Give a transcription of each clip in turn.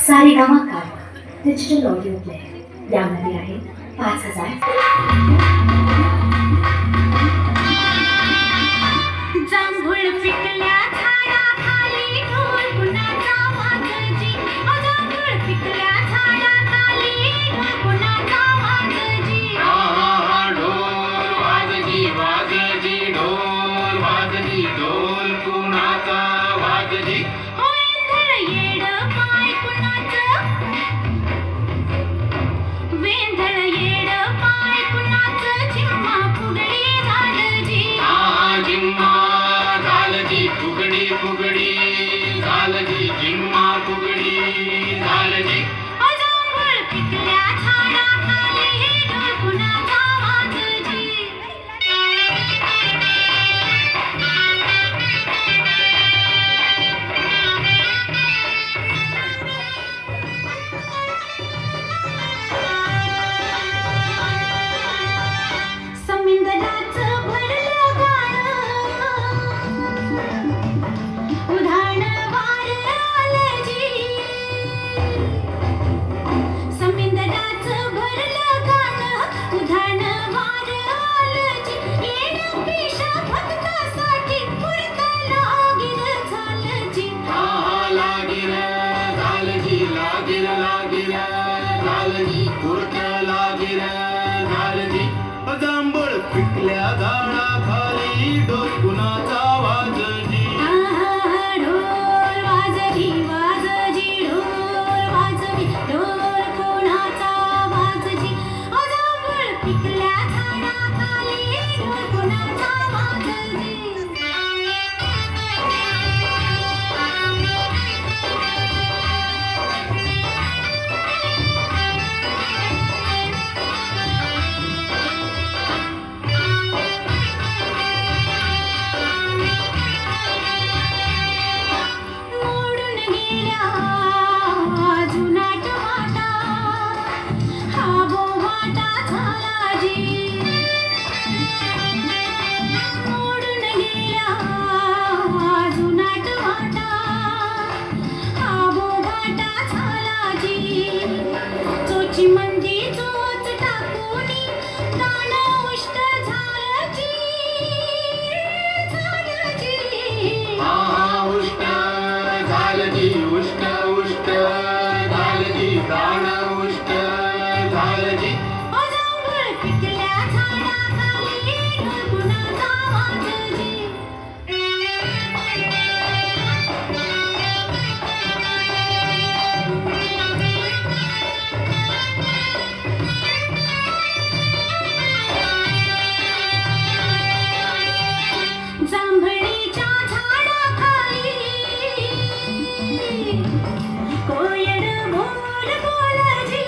सारेगामा कारवा digital audio player यामध्ये आहे 5000 जांभूळ पिकल्या झाडाखाली ढोल कुणाचा वाजजी जांभूळ पिकल्या झाडाखाली ढोल कुणाचा वाजजी ढोल वाजजी वाजजी ढोल वाजजी ढोल कुणाचा वाजजी वेंधळ येड पाय कुणाचं झिम्मा फुगडी झालजी जिम्मा झालजी फुगडी फुगडी झालजी जिम्मा फुगडी झालजी जांभूळ पिकल्या झाडाखाली ढोल कुणाचा वाजजी समिंदराचं भरलं गाणं उधाण वार आलजी समिंदराचं भरलं गाणं उधाण वार आलजी येणं पेशा भक्तासाठी पुरता लागीर झालजी लागीर झालजी लागीर लागीर झालजी पुरत लागीर झालजी जांभूळ पिकल्या झाडाखाली ढोल कुणाचा वाजजी ढोल वाजजी वाजजी ढोल वाजवी ढोल कोणाचा वाजजी जांभूळ पिकल्या झाडाखाली ढोल कोणाचा वाजजी मोडून गेल्या जुनाट वाटा हा बोवाटा झालाजी मोडून गेल्या जुनाट वाटा हा बोवाटा झालाजी चोची मंदी चोच टाकूनी दान उष्ट झालजी उष्ट झालजी उष्ट उष्ट झालजी दाण उष्ट झालजी जांभूळ पिकल्या झाडाखाली ढोल कुणाचा वाजजी जांभळीच्या झाडाखाली कोयल बोल बोलजी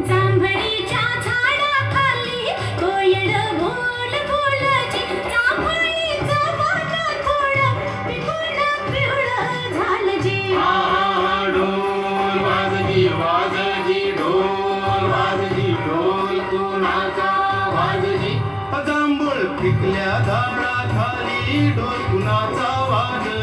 जांभळीच्या झाडाखाली कोयल बोल बोलजी जांभळीचं पान थोडं पिकून पिवळं झालजी ढोल वाजजी वाजजी ढोल वाजजी ढोल कुणाचा वाजजी जांभूळ पिकल्या झाडाखाली ढोल कुणाचा वाजजी